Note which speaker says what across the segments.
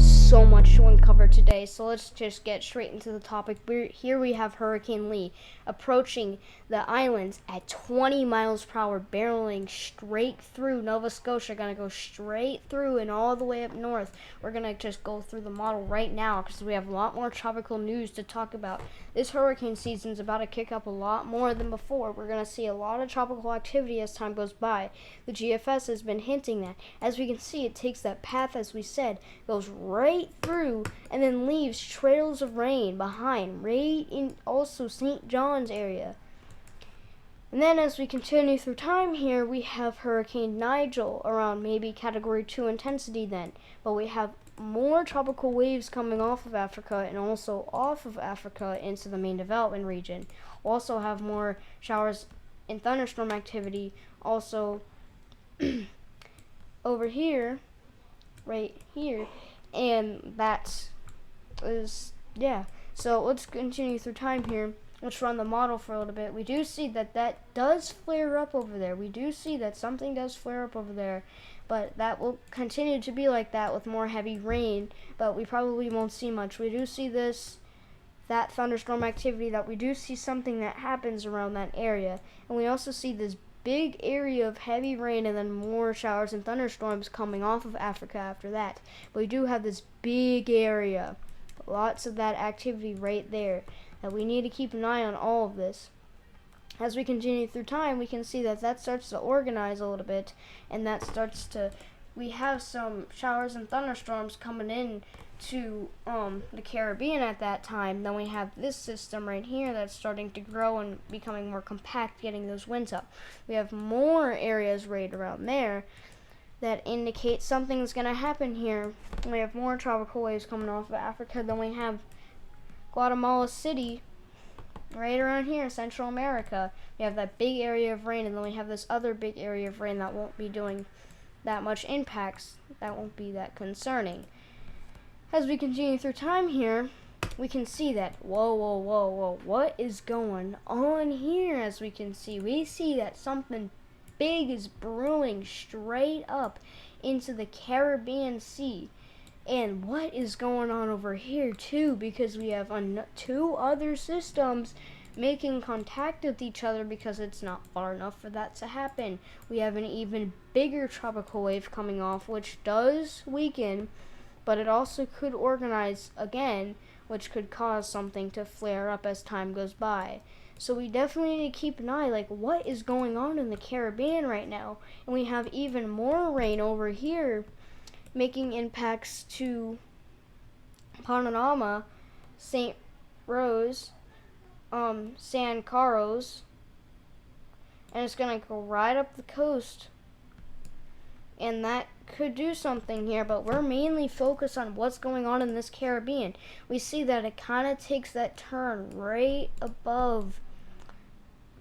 Speaker 1: so much to uncover today, so let's just get straight into the topic. Here we have Hurricane Lee approaching the islands at 20 miles per hour, barreling straight through Nova Scotia. Gonna go straight through and all the way up north. We're gonna just go through the model right now because we have a lot more tropical news to talk about. This hurricane season is about to kick up a lot more than before. We're gonna see a lot of tropical activity as time goes by. The GFS has been hinting that. As we can see, it takes that path, as we said, goes right through and then leaves trails of rain behind, right in also St. John's area. And then as we continue through time here, we have Hurricane Nigel around maybe Category 2 intensity then. But we have more tropical waves coming off of Africa and also off of Africa into the main development region. We'll also have more showers and thunderstorm activity also over here, right here. And that is, yeah. So let's continue through time here. Let's run the model for a little bit. We do see that does flare up over there. We do see that something does flare up over there, but that will continue to be like that with more heavy rain, but we probably won't see much. We do see that thunderstorm activity, that we do see something that happens around that area. And we also see this big area of heavy rain and then more showers and thunderstorms coming off of Africa after that. But we do have this big area, lots of that activity right there, that we need to keep an eye on all of this. As we continue through time, we can see that starts to organize a little bit, and we have some showers and thunderstorms coming in to the Caribbean at that time. Then we have this system right here that's starting to grow and becoming more compact, getting those winds up. We have more areas right around there that indicate something's going to happen here. We have more tropical waves coming off of Africa. Then we have Guatemala City right around here, Central America. We have that big area of rain, and then we have this other big area of rain that won't be doing that much impacts, that won't be that concerning. As we continue through time here, we can see that, whoa, what is going on here? As we see that something big is brewing straight up into the Caribbean Sea. And what is going on over here too, because we have two other systems making contact with each other because it's not far enough for that to happen. We have an even bigger tropical wave coming off, which does weaken, but it also could organize again, which could cause something to flare up as time goes by. So we definitely need to keep an eye, like, what is going on in the Caribbean right now? And we have even more rain over here making impacts to Panama, St. Rose, San Carlos, and it's gonna go right up the coast, and that could do something here, but we're mainly focused on what's going on in this Caribbean. We see that it kind of takes that turn right above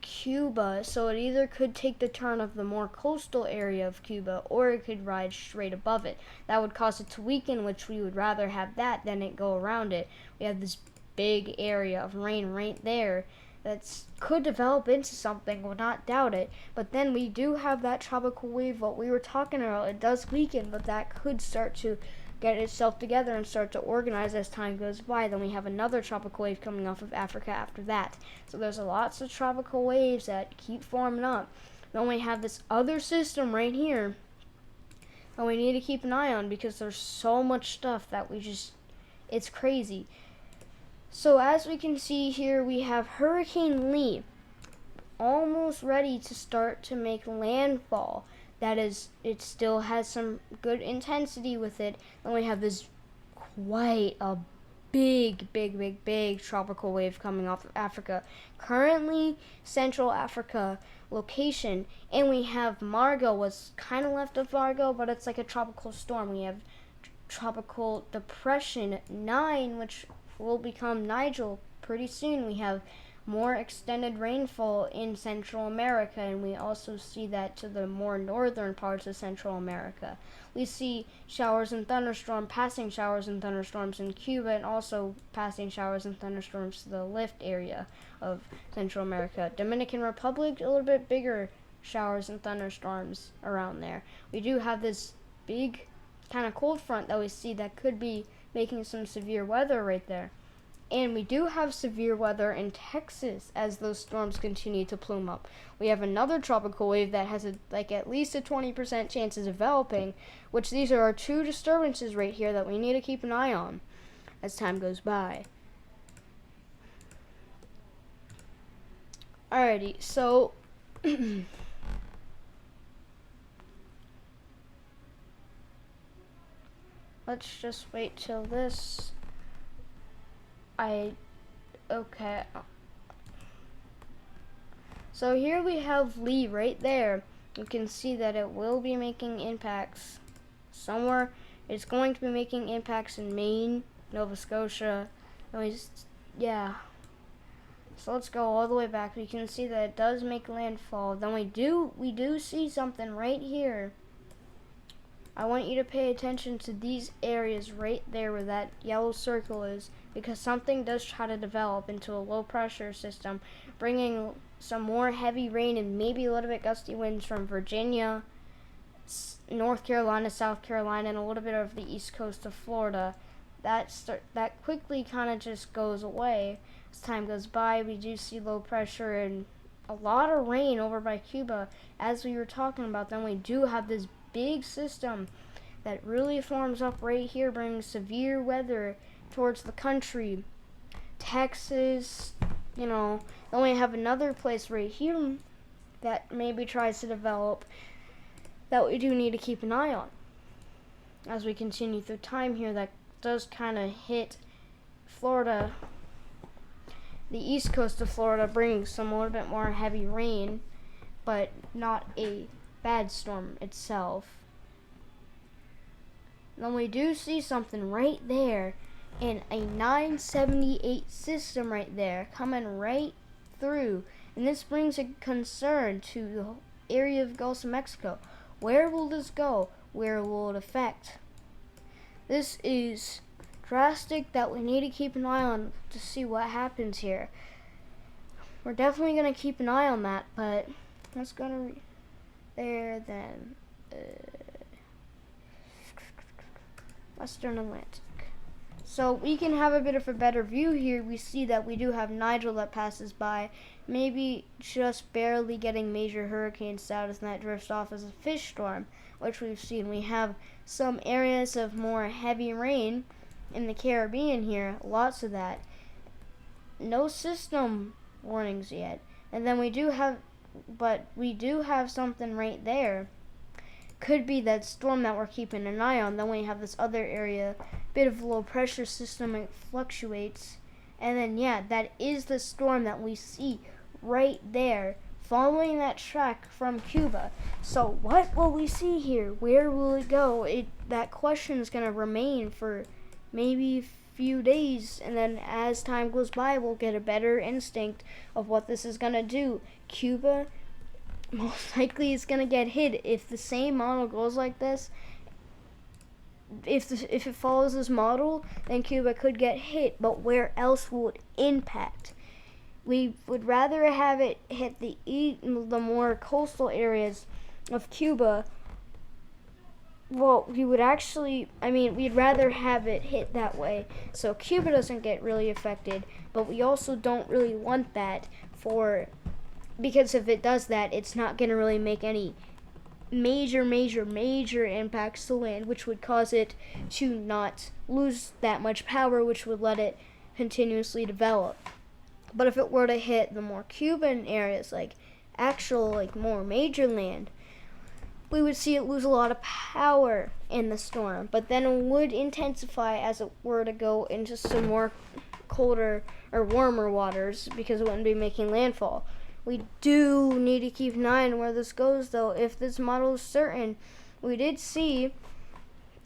Speaker 1: Cuba, so it either could take the turn of the more coastal area of Cuba, or it could ride straight above it. That would cause it to weaken, which we would rather have that than it go around it. We have this big area of rain right there that could develop into something, would not doubt it. But then we do have that tropical wave, what we were talking about. It does weaken, but that could start to get itself together and start to organize as time goes by. Then we have another tropical wave coming off of Africa after that. So there's lots of tropical waves that keep forming up. Then we have this other system right here that we need to keep an eye on because there's so much stuff that it's crazy. So as we can see here, we have Hurricane Lee almost ready to start to make landfall. That is, it still has some good intensity with it. And we have this quite a big tropical wave coming off of Africa. Currently, Central Africa location. And we have Margot, what's kind of left of Margot, but it's like a tropical storm. We have Tropical Depression 9, which will become Nigel pretty soon. We have more extended rainfall in Central America, and we also see that to the more northern parts of Central America. We see showers and thunderstorms, passing showers and thunderstorms in Cuba, and also passing showers and thunderstorms to the lift area of Central America. Dominican Republic, a little bit bigger showers and thunderstorms around there. We do have this big kind of cold front that we see that could be making some severe weather right there. And we do have severe weather in Texas as those storms continue to plume up. We have another tropical wave that has at least a 20% chance of developing, which these are our two disturbances right here that we need to keep an eye on as time goes by. Alrighty, so let's just wait till this. Okay. So here we have Lee right there. You can see that it will be making impacts somewhere. It's going to be making impacts in Maine, Nova Scotia. Yeah. So let's go all the way back. We can see that it does make landfall. Then we do see something right here. I want you to pay attention to these areas right there where that yellow circle is, because something does try to develop into a low pressure system, bringing some more heavy rain and maybe a little bit gusty winds from Virginia, North Carolina, South Carolina, and a little bit of the east coast of Florida. That quickly kind of just goes away as time goes by. We do see low pressure and a lot of rain over by Cuba, as we were talking about. Then we do have this big system that really forms up right here, bringing severe weather towards the country. Texas, then we have another place right here that maybe tries to develop that we do need to keep an eye on as we continue through time here. That does kind of hit Florida, the east coast of Florida, bringing some a little bit more heavy rain, but not a bad storm itself. Then we do see something right there in a 978 system right there coming right through, and this brings a concern to the area of Gulf of Mexico. Where will this go? Where will it affect? This is drastic that we need to keep an eye on to see what happens here. We're definitely going to keep an eye on that, but let's go to there then. Western Atlantic. So we can have a bit of a better view here. We see that we do have Nigel that passes by, maybe just barely getting major hurricane status, and that drifts off as a fish storm, which we've seen. We have some areas of more heavy rain in the Caribbean here, lots of that. No system warnings yet. And then we do have something right there. Could be that storm that we're keeping an eye on. Then we have this other area, bit of a low pressure system, it fluctuates. And then that is the storm that we see right there, following that track from Cuba. So what will we see here? Where will it go? That question is going to remain for maybe a few days, and then as time goes by, we'll get a better instinct of what this is going to do. Cuba most likely is going to get hit if the same model goes like this. If it follows this model, then Cuba could get hit, but where else will it impact? We would rather have it hit the more coastal areas of Cuba. Well, we'd rather have it hit that way so Cuba doesn't get really affected, but we also don't really want that because if it does that, it's not going to really make any major impacts to land, which would cause it to not lose that much power, which would let it continuously develop. But if it were to hit the more Cuban areas, more major land, we would see it lose a lot of power in the storm, but then it would intensify as it were to go into some more colder or warmer waters because it wouldn't be making landfall. We do need to keep an eye on where this goes, though. If this model is certain, we did see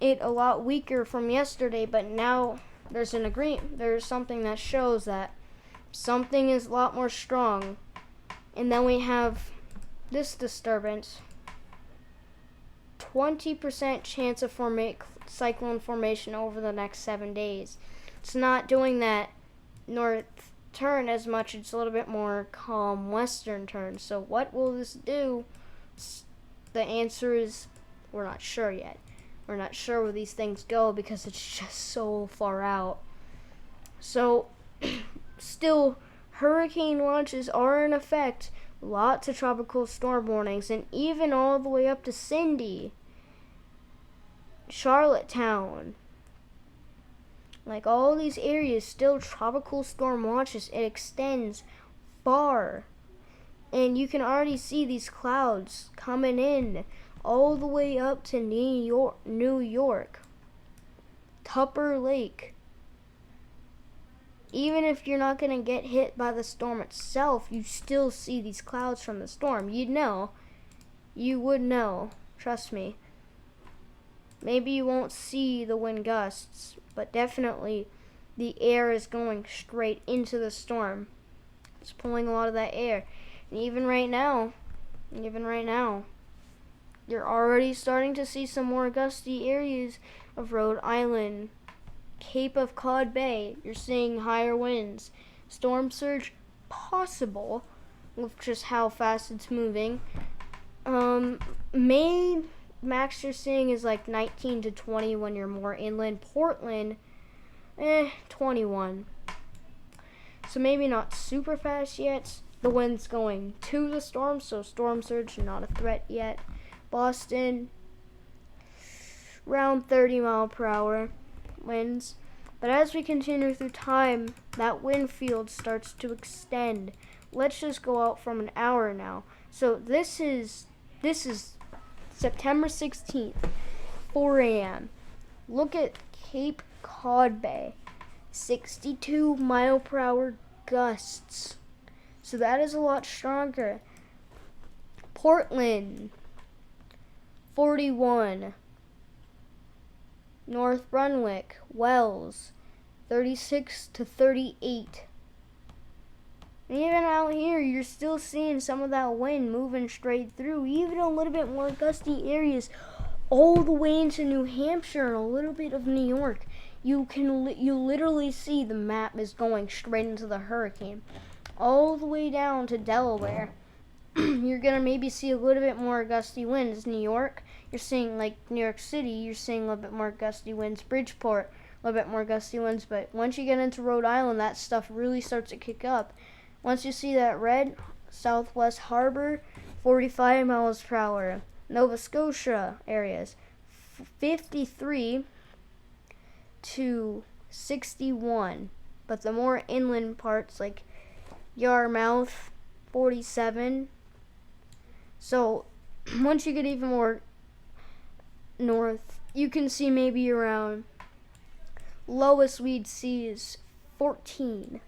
Speaker 1: it a lot weaker from yesterday, but now there's something that shows that something is a lot more strong. And then we have this disturbance. 20% chance of cyclone formation over the next 7 days. It's not doing that north turn as much. It's a little bit more calm western turn. So what will this do? The answer is we're not sure yet. We're not sure where these things go because it's just so far out. So, still, hurricane launches are in effect. Lots of tropical storm warnings, and even all the way up to Cindy, Charlottetown. Like all these areas, still tropical storm watches. It extends far. And you can already see these clouds coming in all the way up to New York, Tupper Lake. Even if you're not going to get hit by the storm itself, you still see these clouds from the storm. You'd know. You would know. Trust me. Maybe you won't see the wind gusts, but definitely the air is going straight into the storm. It's pulling a lot of that air. And even right now, you're already starting to see some more gusty areas of Rhode Island. Cape of Cod Bay, you're seeing higher winds. Storm surge possible with just how fast it's moving. Maine max you're seeing is like 19 to 20 when you're more inland. Portland, 21. So maybe not super fast yet. The wind's going to the storm, so storm surge not a threat yet. Boston, around 30 mile per hour winds. But as we continue through time, that wind field starts to extend. Let's just go out from an hour now. So this is September 16th, 4 a.m. Look at Cape Cod Bay, 62 mile per hour gusts. So that is a lot stronger. Portland, 41. North Brunswick, Wells, 36 to 38. And even out here, you're still seeing some of that wind moving straight through, even a little bit more gusty areas all the way into New Hampshire and a little bit of New York. You literally see the map is going straight into the hurricane. All the way down to Delaware. You're going to maybe see a little bit more gusty winds. New York, you're seeing like New York City, you're seeing a little bit more gusty winds. Bridgeport, a little bit more gusty winds. But once you get into Rhode Island, that stuff really starts to kick up. Once you see that red, Southwest Harbor, 45 miles per hour. Nova Scotia areas, 53 to 61. But the more inland parts like Yarmouth, 47. So once you get even more north, you can see maybe around lowest we'd see is 14.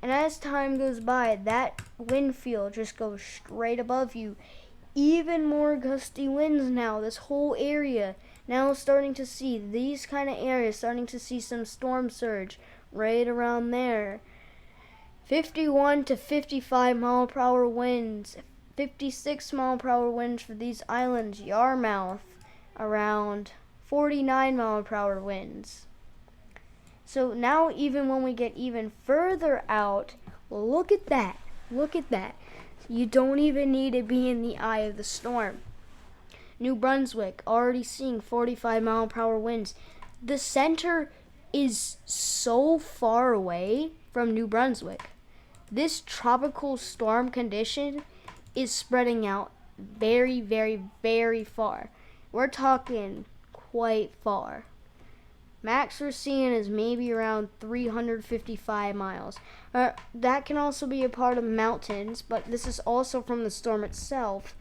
Speaker 1: And as time goes by, that wind field just goes straight above you. Even more gusty winds now. This whole area now starting to see these kind of areas, starting to see some storm surge right around there. 51 to 55 mile per hour winds. 56 mile per hour winds for these islands. Yarmouth, around 49 mile per hour winds. So now even when we get even further out, look at that. Look at that. You don't even need to be in the eye of the storm. New Brunswick, already seeing 45 mile per hour winds. The center is so far away from New Brunswick. This tropical storm condition is spreading out very, very, very far. We're talking quite far. Max we're seeing is maybe around 355 miles. That can also be a part of mountains, but this is also from the storm itself.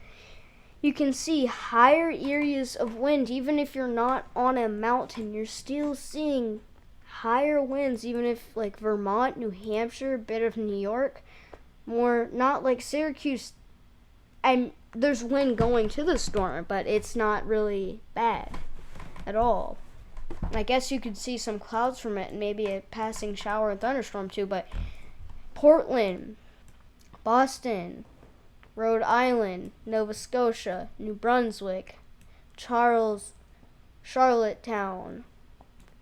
Speaker 1: You can see higher areas of wind. Even if you're not on a mountain, you're still seeing higher winds, even if like Vermont, New Hampshire, a bit of New York, more not like Syracuse. There's wind going to the storm, but it's not really bad at all. I guess you could see some clouds from it and maybe a passing shower and thunderstorm too, but Portland, Boston, Rhode Island, Nova Scotia, New Brunswick, Charlottetown,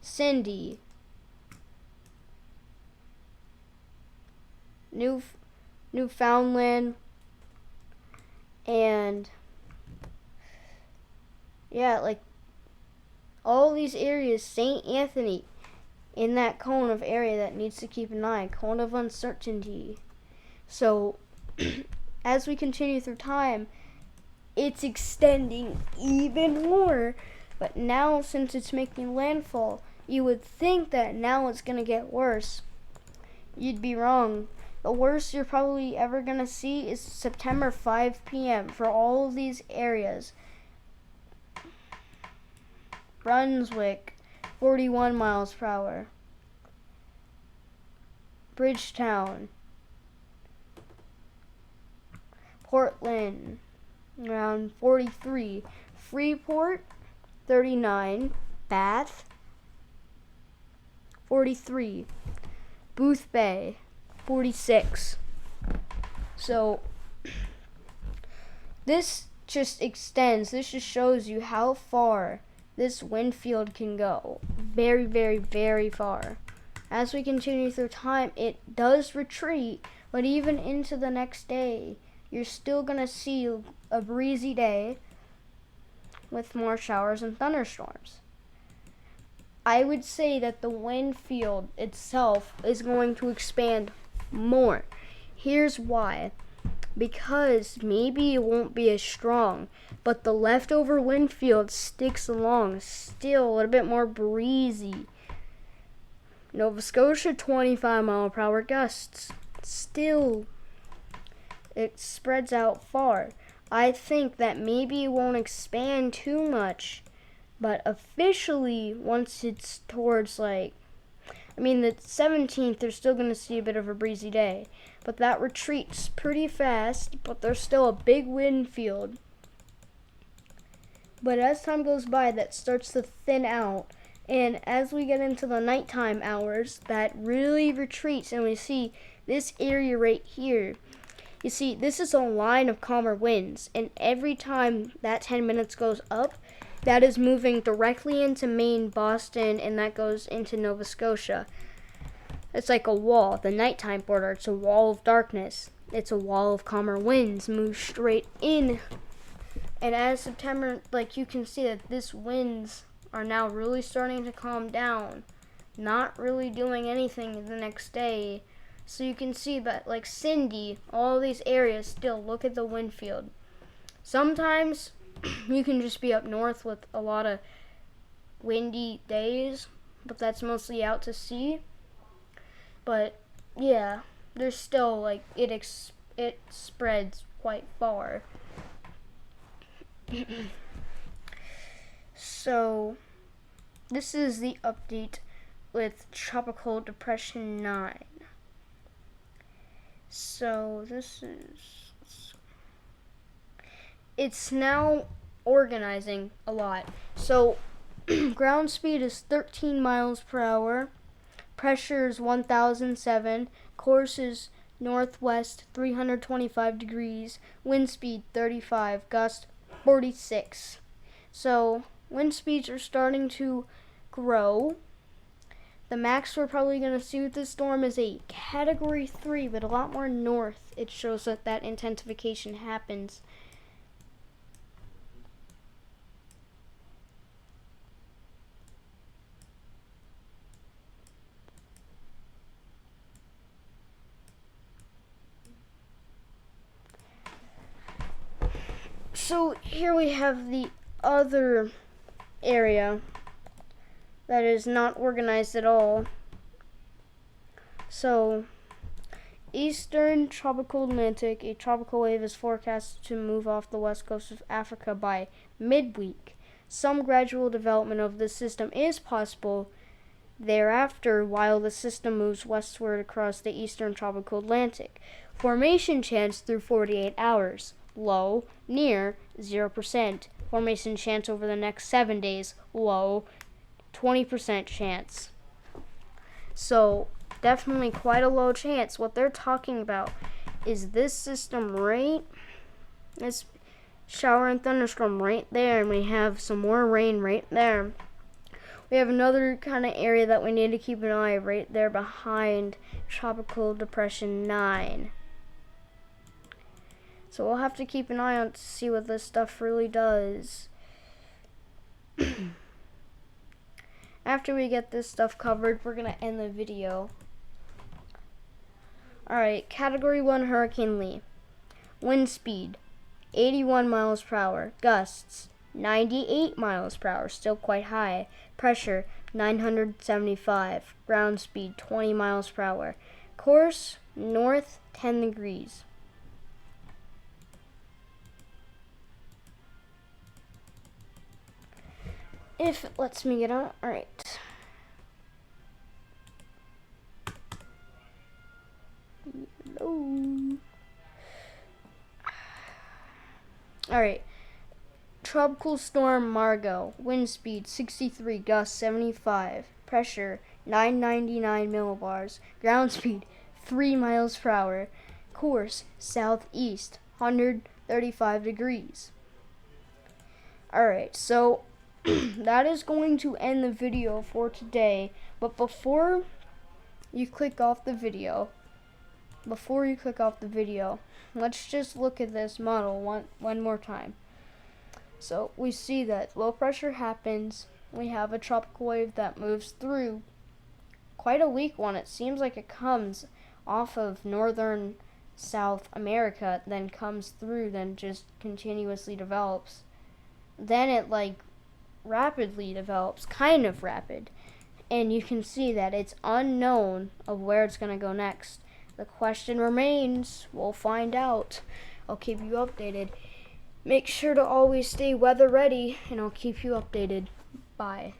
Speaker 1: Cindy, Newfoundland, and Yeah, like all these areas, St. Anthony, in that cone of area that needs to keep an eye, cone of uncertainty. So as we continue through time, it's extending even more. But now, since it's making landfall, you would think that now it's going to get worse. You'd be wrong. The worst you're probably ever going to see is September 5 p.m. for all of these areas. Brunswick, 41 miles per hour. Bridgetown. Portland, around 43. Freeport, 39. Bath, 43. Booth Bay, 46. So this just extends. This just shows you how far this wind field can go. Very, very, very far. As we continue through time, it does retreat, but even into the next day, you're still going to see a breezy day with more showers and thunderstorms. I would say that the wind field itself is going to expand more. Here's why. Because maybe it won't be as strong, but the leftover wind field sticks along, still a little bit more breezy. Nova Scotia, 25 mile per hour gusts. Still, it spreads out far. I think that maybe it won't expand too much, but officially, once it's towards the 17th, they're still going to see a bit of a breezy day. But that retreats pretty fast, but there's still a big wind field. But as time goes by, that starts to thin out. And as we get into the nighttime hours, that really retreats. And we see this area right here. You see, this is a line of calmer winds. And every time that 10 minutes goes up, that is moving directly into Maine, Boston, and that goes into Nova Scotia. It's like a wall, the nighttime border. It's a wall of darkness. It's a wall of calmer winds, move straight in. And as September, you can see that these winds are now really starting to calm down. Not really doing anything the next day. So you can see that, Cindy, all these areas still, look at the wind field. Sometimes you can just be up north with a lot of windy days, but that's mostly out to sea. But yeah, there's still it spreads quite far. So this is the update with Tropical Depression 9. So it's now organizing a lot. So ground speed is 13 miles per hour. Pressure is 1007. Course is northwest 325 degrees. Wind speed 35. Gust 46. So wind speeds are starting to grow. The max we're probably going to see with this storm is a Category 3, but a lot more north. It shows that intensification happens. So here we have the other area that is not organized at all. So, Eastern Tropical Atlantic, a tropical wave is forecasted to move off the west coast of Africa by midweek. Some gradual development of the system is possible thereafter while the system moves westward across the Eastern Tropical Atlantic. Formation chance through 48 hours. Low, near 0%. Formation chance over the next 7 days. Low, 20% chance. So definitely quite a low chance. What they're talking about is this system this shower and thunderstorm right there, and we have some more rain right there. We have another kind of area that we need to keep an eye right there behind Tropical Depression 9. So we'll have to keep an eye on to see what this stuff really does. After we get this stuff covered, we're going to end the video. Alright, Category 1 Hurricane Lee. Wind speed, 81 miles per hour. Gusts, 98 miles per hour, still quite high. Pressure, 975. Ground speed, 20 miles per hour. Course, north, 10 degrees. If it lets me get out, alright. Hello. Alright. Tropical Storm Margot. Wind speed 63, gusts 75. Pressure 999 millibars. Ground speed 3 miles per hour. Course southeast 135 degrees. Alright, so that is going to end the video for today. But before you click off the video, let's just look at this model one more time. So we see that low pressure happens. We have a tropical wave that moves through. Quite a weak one. It seems like it comes off of northern South America, then comes through, then just continuously develops. Then it rapidly develops, kind of rapid. And you can see that it's unknown of where it's going to go next. The question remains. We'll find out. I'll keep you updated. Make sure to always stay weather ready, and I'll keep you updated. Bye.